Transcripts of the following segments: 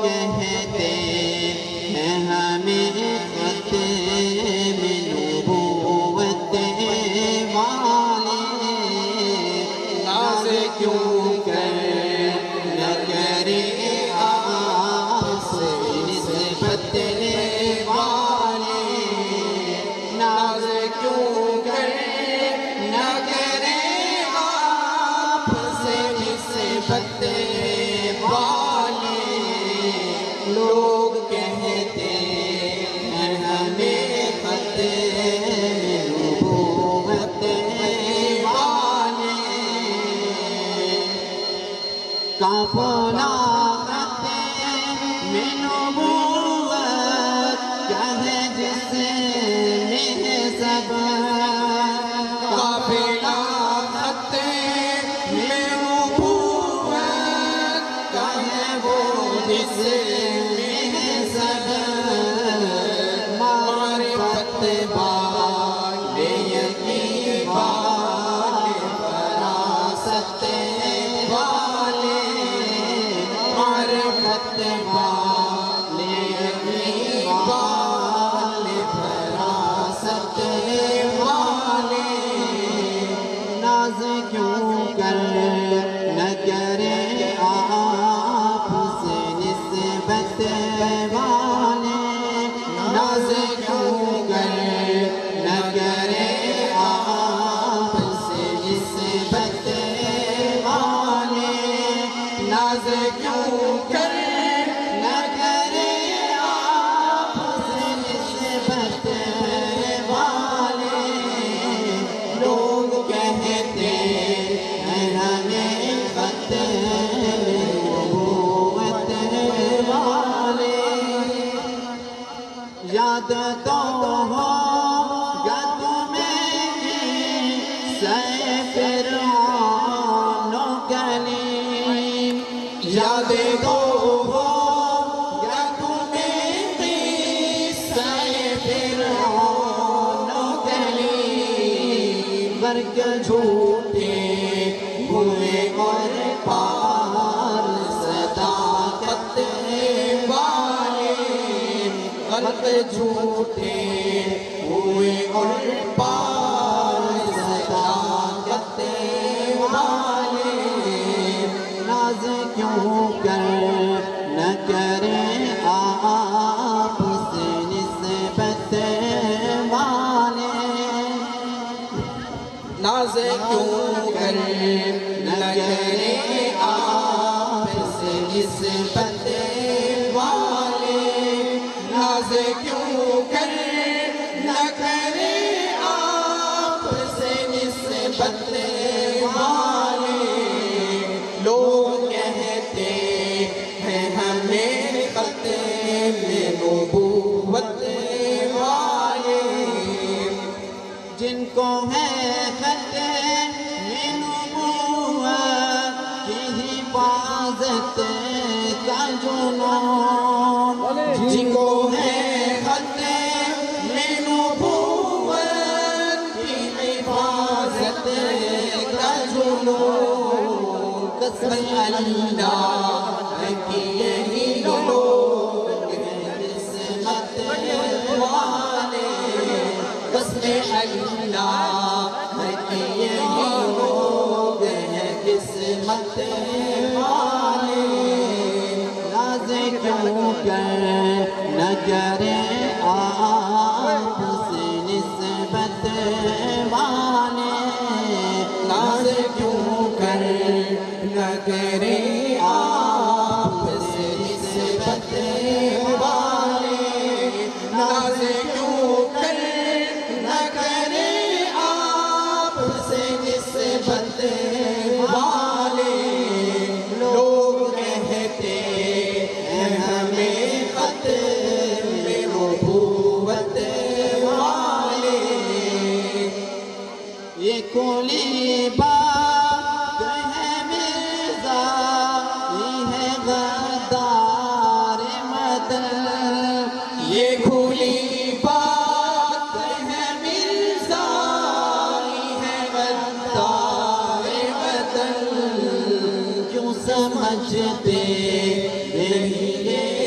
کہتے ہیں ہمیں ختم نبوت والے، ناز کیوں کر نہ کرے آپ سے نسبت والے، ناز کیوں کر نہ کرے آپ سے نسبت والے، لوگ کہتے ہیں ہمیں ختم نبوت والے، کافلا ختم نبوت کہے جس میں سب، قافلہ ختم نبوت کہے وہ جس میں سب، معرفت والے یقین والے فراست والے، معرفت والے یقین والے فراست والے، ناز کیوں کر نہ کرے آپ سے نسبت والے، ناز کیوں کر نہ کرے آپ سے نسبت والے، ناز کیوں کر نہ کرے آپ سے نسبت والے، لوگ کہتے ہیں ہمیں ختم نبوت والے، یاد تو ہوگا تمہیں سہ فرعون و کلیم، یاد تو ہوگا تمہیں سہ فرعون و کلیم، برگ جھوٹے ہوئے اور پار صداقت والے، غلط جھوٹے ہوئے اور پار صداقت والے، ناز کیوں کر نہ کرے آپ سے نسبت والے، ناز کیوں کر نہ کرے آپ سے نسبت والے، ناز کیوں کر نہ کرے آپ سے نسبت والے، لوگ کہتے ہیں ہمیں ختم نبوت والے، جن کو ہے ختم نبوت کی حفاظت کا جنون، جن کو ہے ختم نبوت کی حفاظت کا جنون، قسم اللہ کی یہی لوگ ہیں قسمت والے، قسم اللہ کی یہی لوگ ہیں قسمت والے، ناز کیوں کر نہ کرے آپ سے نسبت والے، ناز کیوں کر نہ کرے آپ سے نسبت والے، ناز کیوں کر نہ کرے آپ سے نسبت والے، لوگ کہتے ہیں ہمیں ختم نبوت والے، یہ کھلی بات ہے مرزا، یہ ہے غدار مدن، یہ کھلی بات ہے مرزا، یہ ہے غدار مدن، کیوں سمجھتے نہیں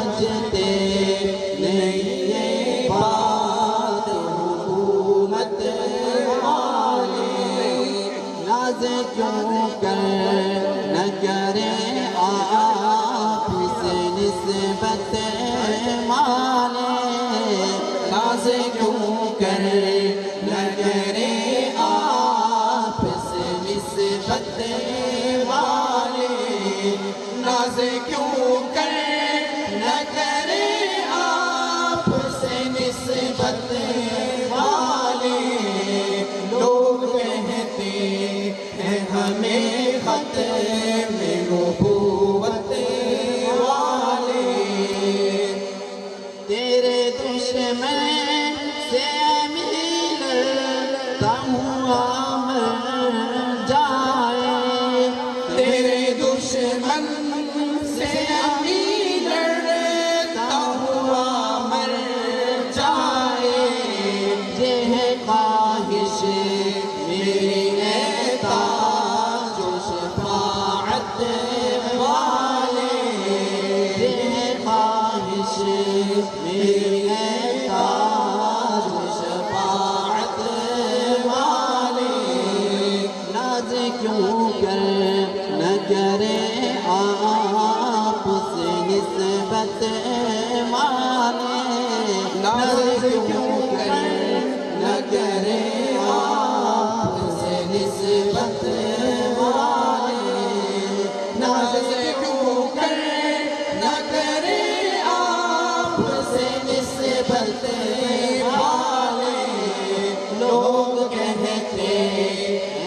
سمجھتے نہیں یہ بات حکومت والے، ناز کیوں کر نہ کریں آپ سے نسبت مانے، ناز کیوں کر نہ کریں آپ سے نسبت والے، ناز کیوں کر نہ کریں آپ سے نسبت والے، لوگ کہتے ہیں ہمیں ختم نبوت والے، تیرے دشمن سے ملتا ہوا مر جائے، تیرے دشمن سے لڑتا ہوا مر جائے، یہ ہے خواہش میری اے تاج و شفاعت والے، یہ ہے خواہش میری اے تاج و شفاعت والے، ناز کیوں کر نہ کریں آپ سے نسبت مانے، ناز کیوں کر نہ کریں آپ سے نسبت والے، ناز کیوں کر نہ کریں آپ سے نسبت والے، لوگ کہتے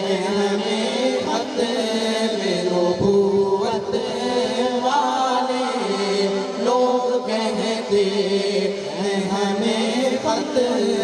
ہیں ہمیں ختم نبوت والے، لوگ کہتے ہیں ہمیں ختم